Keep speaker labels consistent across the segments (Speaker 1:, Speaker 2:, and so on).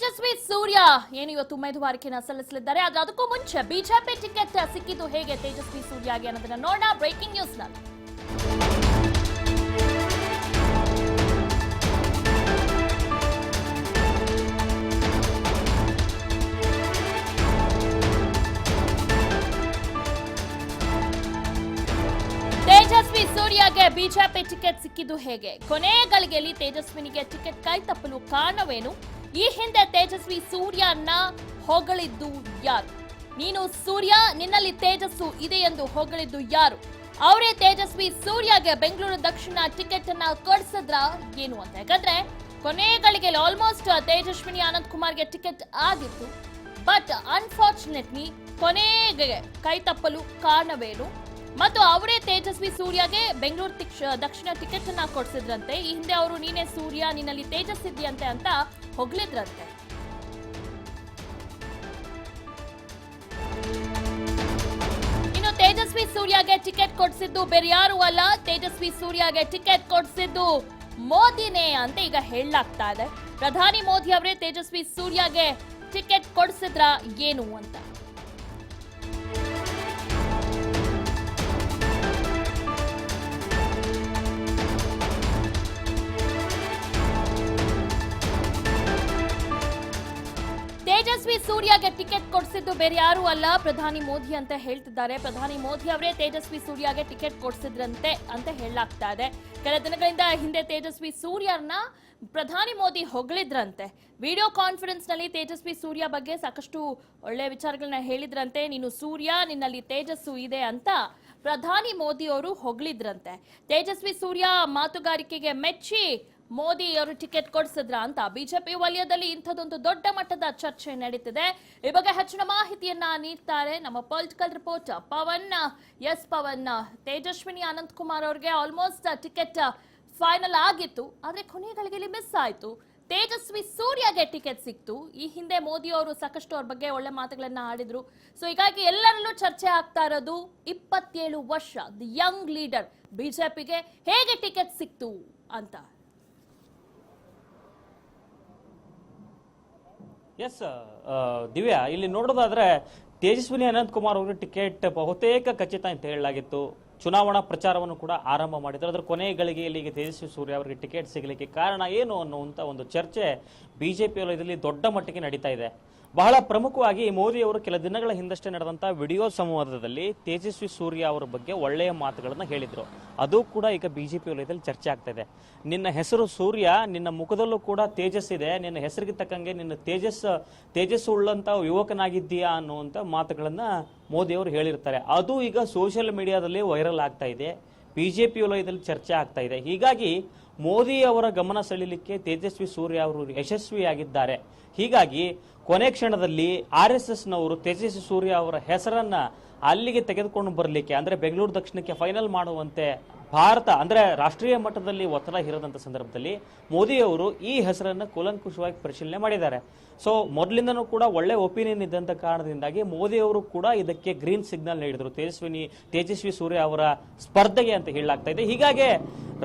Speaker 1: ತೇಜಸ್ವಿ ಸೂರ್ಯ ಏನು ಇವತ್ತು ಉಮೇದುವಾರಿಕೆಯನ್ನು ಸಲ್ಲಿಸಲಿದ್ದಾರೆ. ಆದ್ರೆ ಅದಕ್ಕೂ ಮುಂಚೆ ಬಿಜೆಪಿ ಟಿಕೆಟ್ ಸಿಕ್ಕಿದ್ದು ಹೇಗೆ ತೇಜಸ್ವಿ ಸೂರ್ಯಗೆ ಅನ್ನೋದನ್ನ ನೋಡೋಣ ಬ್ರೇಕಿಂಗ್ ನ್ಯೂಸ್ ನಲ್ಲಿ. ತೇಜಸ್ವಿ ಸೂರ್ಯಗೆ ಬಿಜೆಪಿ ಟಿಕೆಟ್ ಸಿಕ್ಕಿದ್ದು ಹೇಗೆ? ಕೊನೆ ಗಳಿಗೆಯಲ್ಲಿ ತೇಜಸ್ವಿನಿಗೆ ಟಿಕೆಟ್ ಕೈ ತಪ್ಪಲು ಕಾರಣವೇನು? ಈ ಹಿಂದೆ ತೇಜಸ್ವಿ ಸೂರ್ಯನ ಹೊಗಳಿದ್ದು ಯಾರು? ನೀನು ಸೂರ್ಯ, ನಿನ್ನಲ್ಲಿ ತೇಜಸ್ಸು ಇದೆ ಎಂದು ಹೊಗಳಿದ್ದು ಯಾರು? ಅವರೇ ತೇಜಸ್ವಿ ಸೂರ್ಯಗೆ ಬೆಂಗಳೂರು ದಕ್ಷಿಣ ಟಿಕೆಟ್ ಅನ್ನ ಕೊಡಿಸಿದ್ರ ಏನು ಅಂತ. ಯಾಕಂದ್ರೆ ಕೊನೆ ಗಳಿಗೆಯಲ್ಲಿ ಆಲ್ಮೋಸ್ಟ್ ತೇಜಸ್ವಿನಿ ಅನಂತ್ ಕುಮಾರ್ಗೆ ಟಿಕೆಟ್ ಆಗಿತ್ತು. ಬಟ್ ಅನ್ಫಾರ್ಚುನೇಟ್ಲಿ ಕೊನೆಗೆ ಕೈ ತಪ್ಪಲು ಕಾರಣವೇನು ಮತ್ತು ಅವರೇ ತೇಜಸ್ವಿ ಸೂರ್ಯಗೆ ಬೆಂಗಳೂರು ದಕ್ಷಿಣ ಟಿಕೆಟ್ ಅನ್ನ ಕೊಡಿಸಿದ್ರಂತೆ. ಈ ಹಿಂದೆ ಅವರು ನೀನೇ ಸೂರ್ಯ, ನಿನ್ನಲ್ಲಿ ತೇಜಸ್ಸಿದ್ಯಂತೆ ಅಂತ ಹೊಗಳಿದ್ರಂತೆ. ಇನ್ನು ತೇಜಸ್ವಿ ಸೂರ್ಯಗೆ ಟಿಕೆಟ್ ಕೊಡಿಸಿದ್ದು ಬೇರೆ ಯಾರು ಅಲ್ಲ, ತೇಜಸ್ವಿ ಸೂರ್ಯಗೆ ಟಿಕೆಟ್ ಕೊಡಿಸಿದ್ದು ಮೋದಿನೇ ಅಂತ ಈಗ ಹೇಳಲಾಗ್ತಾ ಇದೆ. ಪ್ರಧಾನಿ ಮೋದಿ ಅವರೇ ತೇಜಸ್ವಿ ಸೂರ್ಯಗೆ ಟಿಕೆಟ್ ಕೊಡಿಸಿದ್ರ ಏನು ಅಂತ. ತೇಜಸ್ವಿ ಸೂರ್ಯಗೆ ಟಿಕೆಟ್ ಕೊಡಿಸಿದ್ದು ಬೇರೆ ಯಾರು ಅಲ್ಲ, ಪ್ರಧಾನಿ ಮೋದಿ ಅಂತ ಹೇಳ್ತಿದ್ದಾರೆ. ಪ್ರಧಾನಿ ಮೋದಿ ಅವರೇ ತೇಜಸ್ವಿ ಸೂರ್ಯಗೆ ಟಿಕೆಟ್ ಕೊಡಿಸಿದ್ರಂತೆ ಅಂತ ಹೇಳಲಾಗ್ತಾ ಇದೆ. ಕೆಲ ದಿನಗಳಿಂದ ಹಿಂದೆ ತೇಜಸ್ವಿ ಸೂರ್ಯರನ್ನ ಪ್ರಧಾನಿ ಮೋದಿ ಹೊಗಳಿದ್ರಂತೆ. ವಿಡಿಯೋ ಕಾನ್ಫರೆನ್ಸ್ ನಲ್ಲಿ ತೇಜಸ್ವಿ ಸೂರ್ಯ ಬಗ್ಗೆ ಸಾಕಷ್ಟು ಒಳ್ಳೆ ವಿಚಾರಗಳನ್ನ ಹೇಳಿದ್ರಂತೆ. ನೀನು ಸೂರ್ಯ, ನಿನ್ನಲ್ಲಿ ತೇಜಸ್ಸು ಇದೆ ಅಂತ ಪ್ರಧಾನಿ ಮೋದಿ ಅವರು ಹೊಗಳಿದ್ರಂತೆ. ತೇಜಸ್ವಿ ಸೂರ್ಯ ಮಾತುಗಾರಿಕೆಗೆ ಮೆಚ್ಚಿ ಮೋದಿ ಅವರು ಟಿಕೆಟ್ ಕೊಡಿಸಿದ್ರ ಅಂತ ಬಿಜೆಪಿ ವಲಯದಲ್ಲಿ ಇಂಥದ್ದೊಂದು ದೊಡ್ಡ ಮಟ್ಟದ ಚರ್ಚೆ ನಡೀತಿದೆ. ಈ ಬಗ್ಗೆ ಹೆಚ್ಚಿನ ಮಾಹಿತಿಯನ್ನ ನೀಡ್ತಾರೆ ನಮ್ಮ ಪೊಲಿಟಿಕಲ್ ರಿಪೋರ್ಟರ್ ಪವನ್. ಪವನ್, ತೇಜಸ್ವಿನಿ ಅನಂತ್ ಕುಮಾರ್ ಅವರಿಗೆ ಆಲ್ಮೋಸ್ಟ್ ಟಿಕೆಟ್ ಫೈನಲ್ ಆಗಿತ್ತು, ಆದ್ರೆ ಕೊನೆಗಳಿಗೆ ಮಿಸ್ ಆಯ್ತು. ತೇಜಸ್ವಿ ಸೂರ್ಯಗೆ ಟಿಕೆಟ್ ಸಿಕ್ತು. ಈ ಹಿಂದೆ ಮೋದಿ ಅವರು ಸಾಕಷ್ಟು ಅವ್ರ ಬಗ್ಗೆ ಒಳ್ಳೆ ಮಾತುಗಳನ್ನ ಆಡಿದ್ರು. ಸೊ ಹೀಗಾಗಿ ಎಲ್ಲರಲ್ಲೂ ಚರ್ಚೆ ಆಗ್ತಾ ಇರೋದು 27 ವರ್ಷ ದಿ ಯಂಗ್ ಲೀಡರ್ ಬಿಜೆಪಿಗೆ ಹೇಗೆ ಟಿಕೆಟ್ ಸಿಕ್ತು ಅಂತ.
Speaker 2: ಎಸ್ ದಿವ್ಯಾ, ಇಲ್ಲಿ ನೋಡೋದಾದ್ರೆ ತೇಜಸ್ವಿನಿ ಅನಂತ್ ಕುಮಾರ್ ಅವರಿಗೆ ಟಿಕೆಟ್ ಬಹುತೇಕ ಖಚಿತ ಅಂತ ಹೇಳಲಾಗಿತ್ತು. ಚುನಾವಣಾ ಪ್ರಚಾರವನ್ನು ಕೂಡ ಆರಂಭ ಮಾಡಿದ್ರು. ಅದರ ಕೊನೆ ಗಳಿಗೆಯಲ್ಲಿ ಈಗ ತೇಜಸ್ವಿ ಸೂರ್ಯ ಅವರಿಗೆ ಟಿಕೆಟ್ ಸಿಗಲಿಕ್ಕೆ ಕಾರಣ ಏನು ಅನ್ನುವಂಥ ಒಂದು ಚರ್ಚೆ ಬಿಜೆಪಿ ವಲಯದಲ್ಲಿ ದೊಡ್ಡ ಮಟ್ಟಿಗೆ ನಡೀತಾ ಇದೆ. ಬಹಳ ಪ್ರಮುಖವಾಗಿ ಮೋದಿ ಅವರು ಕೆಲ ದಿನಗಳ ಹಿಂದಷ್ಟೇ ನಡೆದಂತಹ ವಿಡಿಯೋ ಸಂವಾದದಲ್ಲಿ ತೇಜಸ್ವಿ ಸೂರ್ಯ ಅವರ ಬಗ್ಗೆ ಒಳ್ಳೆಯ ಮಾತುಗಳನ್ನು ಹೇಳಿದ್ರು. ಅದು ಕೂಡ ಈಗ ಬಿಜೆಪಿ ವಲಯದಲ್ಲಿ ಚರ್ಚೆ ಆಗ್ತಾ ಇದೆ. ನಿನ್ನ ಹೆಸರು ಸೂರ್ಯ, ನಿನ್ನ ಮುಖದಲ್ಲೂ ಕೂಡ ತೇಜಸ್ ಇದೆ, ನಿನ್ನ ಹೆಸರಿಗೆ ತಕ್ಕಂಗೆ ನಿನ್ನ ತೇಜಸ್ಸು ಉಳ್ಳಂತ ಯುವಕನಾಗಿದ್ದೀಯಾ ಅನ್ನುವಂಥ ಮಾತುಗಳನ್ನ ಮೋದಿ ಅವರು ಹೇಳಿರ್ತಾರೆ. ಅದು ಈಗ ಸೋಷಿಯಲ್ ಮೀಡಿಯಾದಲ್ಲಿ ವೈರಲ್ ಆಗ್ತಾ ಇದೆ, ಬಿಜೆಪಿ ವಲಯದಲ್ಲಿ ಚರ್ಚೆ ಆಗ್ತಾ ಇದೆ. ಹೀಗಾಗಿ ಮೋದಿ ಅವರ ಗಮನ ಸೆಳೆಯಲಿಕ್ಕೆ ತೇಜಸ್ವಿ ಸೂರ್ಯ ಅವರು ಯಶಸ್ವಿಯಾಗಿದ್ದಾರೆ. ಹೀಗಾಗಿ ಕೊನೆ ಕ್ಷಣದಲ್ಲಿ RSS ನವರು ತೇಜಸ್ವಿ ಸೂರ್ಯ ಅವರ ಹೆಸರನ್ನ ಅಲ್ಲಿಗೆ ತೆಗೆದುಕೊಂಡು ಬರಲಿಕ್ಕೆ, ಅಂದ್ರೆ ಬೆಂಗಳೂರು ದಕ್ಷಿಣಕ್ಕೆ ಫೈನಲ್ ಮಾಡುವಂತೆ ಭಾರತ ಅಂದ್ರೆ ರಾಷ್ಟ್ರೀಯ ಮಟ್ಟದಲ್ಲಿ ಒತ್ತಡ ಹೇರದಂತ ಸಂದರ್ಭದಲ್ಲಿ ಮೋದಿ ಅವರು ಈ ಹೆಸರನ್ನ ಕೂಲಂಕುಷವಾಗಿ ಪರಿಶೀಲನೆ ಮಾಡಿದ್ದಾರೆ. ಸೊ ಮೊದಲಿಂದನೂ ಕೂಡ ಒಳ್ಳೆ ಒಪಿನಿಯನ್ ಇದ್ದಂತ ಕಾರಣದಿಂದಾಗಿ ಮೋದಿ ಅವರು ಕೂಡ ಇದಕ್ಕೆ ಗ್ರೀನ್ ಸಿಗ್ನಲ್ ನೀಡಿದ್ರು ತೇಜಸ್ವಿ ಸೂರ್ಯ ಅವರ ಸ್ಪರ್ಧೆಗೆ ಅಂತ ಹೇಳಲಾಗ್ತಾ ಇದೆ. ಹೀಗಾಗಿ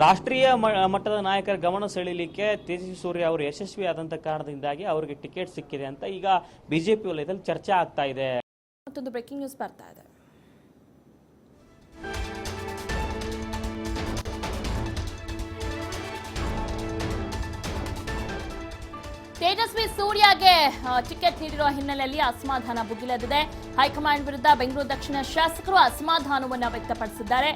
Speaker 2: ರಾಷ್ಟ್ರೀಯ ಮಟ್ಟದ ನಾಯಕರ ಗಮನ ಸೆಳೆಯಲಿಕ್ಕೆ ತೇಜಸ್ವಿ ಸೂರ್ಯ ಅವರು ಯಶಸ್ವಿ ಆದಂತ ಕಾರಣದಿಂದಾಗಿ ಅವರಿಗೆ ಟಿಕೆಟ್ ಸಿಕ್ಕಿದೆ ಅಂತ ಈಗ ಬಿಜೆಪಿ ವಲಯದಲ್ಲಿ ಚರ್ಚೆ ಆಗ್ತಾ ಇದೆ.
Speaker 1: ಮತ್ತೊಂದು ಬ್ರೇಕಿಂಗ್ ನ್ಯೂಸ್ ಬರ್ತಾ ಇದೆ. ತೇಜಸ್ವಿ ಸೂರ್ಯಗೆ ಟಿಕೆಟ್ ನೀಡಿರುವ ಹಿನ್ನೆಲೆಯಲ್ಲಿ ಅಸಮಾಧಾನ ಭುಗಿಲೆದ್ದಿದೆ. ಹೈಕಮಾಂಡ್ ವಿರುದ್ಧ ಬೆಂಗಳೂರು ದಕ್ಷಿಣ ಶಾಸಕರು ಅಸಮಾಧಾನವನ್ನು ವ್ಯಕ್ತಪಡಿಸಿದ್ದಾರೆ.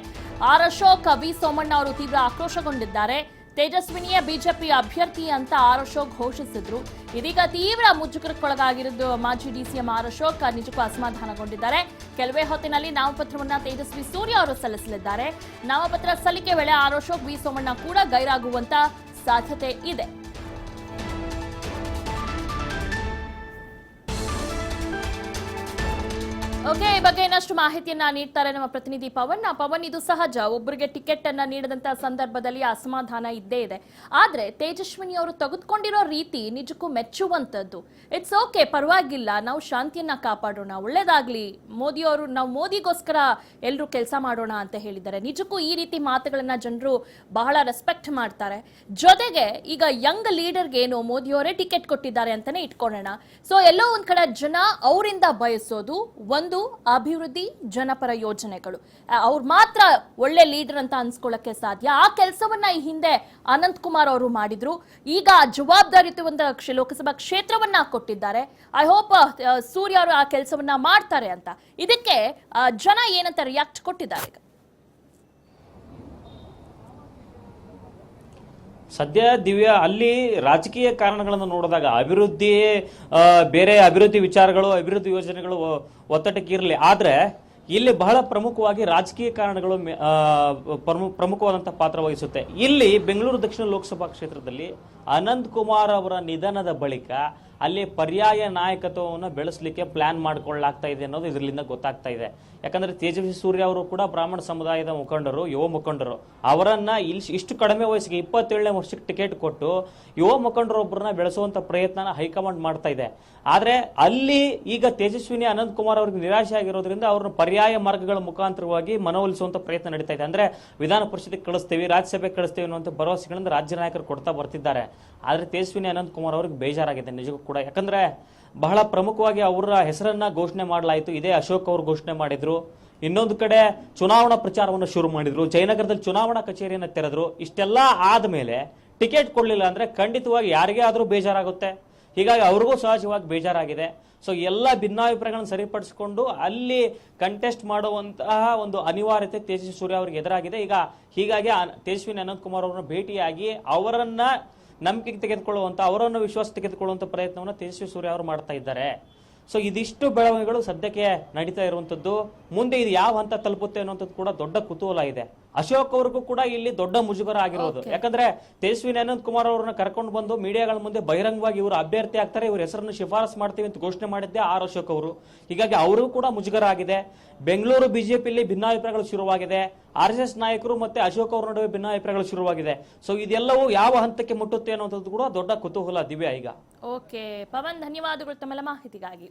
Speaker 1: ಅಶೋಕ್, ಸೋಮಣ್ಣ ಅವರು ತೀವ್ರ ಆಕ್ರೋಶಗೊಂಡಿದ್ದಾರೆ. ತೇಜಸ್ವಿನಿಯೇ ಬಿಜೆಪಿ ಅಭ್ಯರ್ಥಿ ಅಂತ ಅಶೋಕ್ ಘೋಷಿಸಿದ್ರು. ಇದೀಗ ತೀವ್ರ ಮುಜುಗರಕ್ಕೊಳಗಾಗಿರುವುದು ಮಾಜಿ ಡಿಸಿಎಂ ಅಶೋಕ್ ನಿಜಕ್ಕೂ ಅಸಮಾಧಾನಗೊಂಡಿದ್ದಾರೆ. ಕೆಲವೇ ಹೊತ್ತಿನಲ್ಲಿ ನಾಮಪತ್ರವನ್ನ ತೇಜಸ್ವಿ ಸೂರ್ಯ ಅವರು ಸಲ್ಲಿಸಲಿದ್ದಾರೆ. ನಾಮಪತ್ರ ಸಲ್ಲಿಕೆ ವೇಳೆ ಅಶೋಕ್, ಸೋಮಣ್ಣ ಕೂಡ ಗೈರಾಗುವಂತ ಸಾಧ್ಯತೆ ಇದೆ. ಓಕೆ, ಈ ಬಗ್ಗೆ ಇನ್ನಷ್ಟು ಮಾಹಿತಿಯನ್ನ ನೀಡ್ತಾರೆ ನಮ್ಮ ಪ್ರತಿನಿಧಿ ಪವನ್. ಪವನ್, ಇದು ಸಹಜ, ಒಬ್ಬರಿಗೆ ಟಿಕೆಟ್ ಅನ್ನ ನೀಡದಂತಹ ಸಂದರ್ಭದಲ್ಲಿ ಅಸಮಾಧಾನ ಇದ್ದೇ ಇದೆ. ಆದ್ರೆ ತೇಜಸ್ವಿನಿ ಅವರು ತೆಗೆದುಕೊಂಡಿರೋ ರೀತಿ ನಿಜಕ್ಕೂ ಮೆಚ್ಚುವಂತದ್ದು. ಇಟ್ಸ್ ಓಕೆ, ಪರವಾಗಿಲ್ಲ, ನಾವು ಶಾಂತಿಯನ್ನ ಕಾಪಾಡೋಣ, ಒಳ್ಳೇದಾಗ್ಲಿ, ಮೋದಿ ಅವರು, ನಾವು ಮೋದಿಗೋಸ್ಕರ ಎಲ್ಲರೂ ಕೆಲಸ ಮಾಡೋಣ ಅಂತ ಹೇಳಿದ್ದಾರೆ. ನಿಜಕ್ಕೂ ಈ ರೀತಿ ಮಾತುಗಳನ್ನ ಜನರು ಬಹಳ ರೆಸ್ಪೆಕ್ಟ್ ಮಾಡ್ತಾರೆ. ಜೊತೆಗೆ ಈಗ ಯಂಗ್ ಲೀಡರ್ಗೆ ಏನು ಮೋದಿ ಅವರೇ ಟಿಕೆಟ್ ಕೊಟ್ಟಿದ್ದಾರೆ ಅಂತಾನೆ ಇಟ್ಕೊಳ್ಳೋಣ. ಸೊ ಎಲ್ಲೋ ಒಂದ್ ಕಡೆ ಜನ ಅವರಿಂದ ಬಯಸೋದು ಒಂದು ಅಭಿವೃದ್ಧಿ, ಜನಪರ ಯೋಜನೆಗಳು. ಅವ್ರು ಮಾತ್ರ ಒಳ್ಳೆ ಲೀಡರ್ ಅಂತ ಅನ್ಸ್ಕೊಳ್ಳಕ್ಕೆ ಸಾಧ್ಯ. ಆ ಕೆಲಸವನ್ನ ಈ ಹಿಂದೆ ಅನಂತ್ ಕುಮಾರ್ ಅವರು ಮಾಡಿದ್ರು. ಈಗ ಜವಾಬ್ದಾರಿಯುತ ಲೋಕಸಭಾ ಕ್ಷೇತ್ರವನ್ನ ಕೊಟ್ಟಿದ್ದಾರೆ. ಐ ಹೋಪ್ ಸೂರ್ಯ ಅವರು ಆ ಕೆಲಸವನ್ನ ಮಾಡ್ತಾರೆ ಅಂತ. ಇದಕ್ಕೆ ಜನ ಏನಂತ ರಿಯಾಕ್ಟ್ ಕೊಟ್ಟಿದ್ದಾರೆ ಈಗ?
Speaker 2: ಸದ್ಯ ದಿವ್ಯಾ, ಅಲ್ಲಿ ರಾಜಕೀಯ ಕಾರಣಗಳನ್ನು ನೋಡಿದಾಗ ಅಭಿವೃದ್ಧಿ, ಬೇರೆ ಅಭಿವೃದ್ಧಿ ವಿಚಾರಗಳು, ಅಭಿವೃದ್ಧಿ ಯೋಜನೆಗಳು ಒತ್ತಡಕ್ಕೆ ಇರಲಿ. ಆದ್ರೆ ಇಲ್ಲಿ ಬಹಳ ಪ್ರಮುಖವಾಗಿ ರಾಜಕೀಯ ಕಾರಣಗಳು ಪ್ರಮುಖವಾದಂತಹ ಪಾತ್ರ ವಹಿಸುತ್ತೆ. ಇಲ್ಲಿ ಬೆಂಗಳೂರು ದಕ್ಷಿಣ ಲೋಕಸಭಾ ಕ್ಷೇತ್ರದಲ್ಲಿ ಅನಂತ್ ಕುಮಾರ್ ಅವರ ನಿಧನದ ಬಳಿಕ ಅಲ್ಲಿ ಪರ್ಯಾಯ ನಾಯಕತ್ವವನ್ನು ಬೆಳೆಸಲಿಕ್ಕೆ ಪ್ಲಾನ್ ಮಾಡಿಕೊಳ್ಳಲಾಗ್ತಾ ಇದೆ ಅನ್ನೋದು ಇದರಿಂದ ಗೊತ್ತಾಗ್ತಾ ಇದೆ. ಯಾಕಂದ್ರೆ ತೇಜಸ್ವಿ ಸೂರ್ಯ ಅವರು ಕೂಡ ಬ್ರಾಹ್ಮಣ ಸಮುದಾಯದ ಮುಖಂಡರು, ಯುವ ಮುಖಂಡರು. ಅವರನ್ನ ಇಷ್ಟು ಕಡಿಮೆ ವಯಸ್ಸಿಗೆ 27ನೇ ವರ್ಷಕ್ಕೆ ಟಿಕೆಟ್ ಕೊಟ್ಟು ಯುವ ಮುಖಂಡರೊಬ್ಬರನ್ನ ಬೆಳೆಸುವಂತ ಪ್ರಯತ್ನ ಹೈಕಮಾಂಡ್ ಮಾಡ್ತಾ ಇದೆ. ಆದ್ರೆ ಅಲ್ಲಿ ಈಗ ತೇಜಸ್ವಿನಿ ಅನಂತ್ ಕುಮಾರ್ ಅವರಿಗೆ ನಿರಾಶೆ ಆಗಿರೋದ್ರಿಂದ ಅವ್ರನ್ನ ಪರ್ಯಾಯ ಮಾರ್ಗಗಳ ಮುಖಾಂತರವಾಗಿ ಮನವೊಲಿಸುವಂತ ಪ್ರಯತ್ನ ನಡೀತಾ ಇದೆ. ಅಂದ್ರೆ ವಿಧಾನ ಪರಿಷತ್ಗೆ ಕಳಿಸ್ತೀವಿ, ರಾಜ್ಯಸಭೆಗೆ ಕಳಿಸ್ತೀವಿ ಅನ್ನುವಂಥ ಭರವಸೆಗಳಿಂದ ರಾಜ್ಯ ನಾಯಕರು ಕೊಡ್ತಾ ಬರ್ತಿದ್ದಾರೆ. ಆದ್ರೆ ತೇಜಸ್ವಿನಿ ಅನಂತ್ ಕುಮಾರ್ ಅವ್ರಿಗೆ ಬೇಜಾರಾಗಿದೆ ನಿಜಕ್ಕೂ ಕೂಡ. ಯಾಕಂದ್ರೆ ಬಹಳ ಪ್ರಮುಖವಾಗಿ ಅವರ ಹೆಸರನ್ನ ಘೋಷಣೆ ಮಾಡಲಾಯಿತು. ಇದೇ ಅಶೋಕ್ ಅವರು ಘೋಷಣೆ ಮಾಡಿದ್ರು. ಇನ್ನೊಂದು ಕಡೆ ಚುನಾವಣಾ ಪ್ರಚಾರವನ್ನು ಶುರು ಮಾಡಿದ್ರು, ಜಯನಗರದಲ್ಲಿ ಚುನಾವಣಾ ಕಚೇರಿಯನ್ನು ತೆರೆದ್ರು. ಇಷ್ಟೆಲ್ಲ ಆದ್ಮೇಲೆ ಟಿಕೆಟ್ ಕೊಡ್ಲಿಲ್ಲ ಅಂದ್ರೆ ಖಂಡಿತವಾಗಿ ಯಾರಿಗೇ ಆದ್ರೂ ಬೇಜಾರಾಗುತ್ತೆ. ಹೀಗಾಗಿ ಅವ್ರಿಗೂ ಸಹಜವಾಗಿ ಬೇಜಾರಾಗಿದೆ. ಸೊ ಎಲ್ಲ ಭಿನ್ನಾಭಿಪ್ರಾಯಗಳನ್ನು ಸರಿಪಡಿಸಿಕೊಂಡು ಅಲ್ಲಿ ಕಂಟೆಸ್ಟ್ ಮಾಡುವಂತಹ ಒಂದು ಅನಿವಾರ್ಯತೆ ತೇಜಸ್ವಿ ಸೂರ್ಯ ಅವರಿಗೆ ಎದುರಾಗಿದೆ. ಹೀಗಾಗಿ ತೇಜಸ್ವಿನಿ ಅನಂತ್ ಕುಮಾರ್ ಅವರನ್ನ ಭೇಟಿಯಾಗಿ ಅವರನ್ನ ನಂಬಿಕೆಗೆ ತೆಗೆದುಕೊಳ್ಳುವಂತ, ಅವರನ್ನು ವಿಶ್ವಾಸ ತೆಗೆದುಕೊಳ್ಳುವಂತ ಪ್ರಯತ್ನವನ್ನು ತೇಜಸ್ವಿ ಸೂರ್ಯ ಅವರು ಮಾಡ್ತಾ ಇದ್ದಾರೆ. ಸೊ ಇದಿಷ್ಟು ಬೆಳವಣಿಗೆಗಳು ಸದ್ಯಕ್ಕೆ ನಡೀತಾ ಇರುವಂತದ್ದು. ಮುಂದೆ ಇದು ಯಾವ ಹಂತ ತಲುಪುತ್ತೆ ಅನ್ನುವಂಥದ್ದು ಕೂಡ ದೊಡ್ಡ ಕುತೂಹಲ ಇದೆ. ಅಶೋಕ್ ಅವ್ರಿಗೂ ಕೂಡ ಇಲ್ಲಿ ದೊಡ್ಡ ಮುಜುಗರ ಆಗಿರೋದು. ಯಾಕಂದ್ರೆ ತೇಜಸ್ವಿನಿ ಅನಂತ್ ಕುಮಾರ್ ಅವರನ್ನ ಕರ್ಕೊಂಡು ಬಂದು ಮೀಡಿಯಾಗಳ ಮುಂದೆ ಬಹಿರಂಗವಾಗಿ ಇವರು ಅಭ್ಯರ್ಥಿ ಆಗ್ತಾರೆ, ಇವ್ರ ಹೆಸರನ್ನು ಶಿಫಾರಸ್ ಮಾಡ್ತೀವಿ ಅಂತ ಘೋಷಣೆ ಮಾಡಿದ್ದೆ ಆರ್ ಅಶೋಕ್ ಅವರು. ಹೀಗಾಗಿ ಅವರಿಗೂ ಕೂಡ ಮುಜುಗರ ಆಗಿದೆ. ಬೆಂಗಳೂರು ಬಿಜೆಪಿಯಲ್ಲಿ ಭಿನ್ನಾಭಿಪ್ರಾಯಗಳು ಶುರುವಾಗಿದೆ. RSS ನಾಯಕರು ಮತ್ತೆ ಅಶೋಕ್ ಅವರ ನಡುವೆ ಭಿನ್ನಾಭಿಪ್ರಾಯಗಳು ಶುರುವಾಗಿದೆ. ಸೊ ಇದೆಲ್ಲವೂ ಯಾವ ಹಂತಕ್ಕೆ ಮುಟ್ಟುತ್ತೆ ಅನ್ನುವಂಥದ್ದು ಕೂಡ ದೊಡ್ಡ ಕುತೂಹಲ ದಿವ್ಯಾ ಈಗ.
Speaker 1: ಓಕೆ ಪವನ್, ಧನ್ಯವಾದಗಳು ತಮ್ಮೆಲ್ಲ ಮಾಹಿತಿಗಾಗಿ.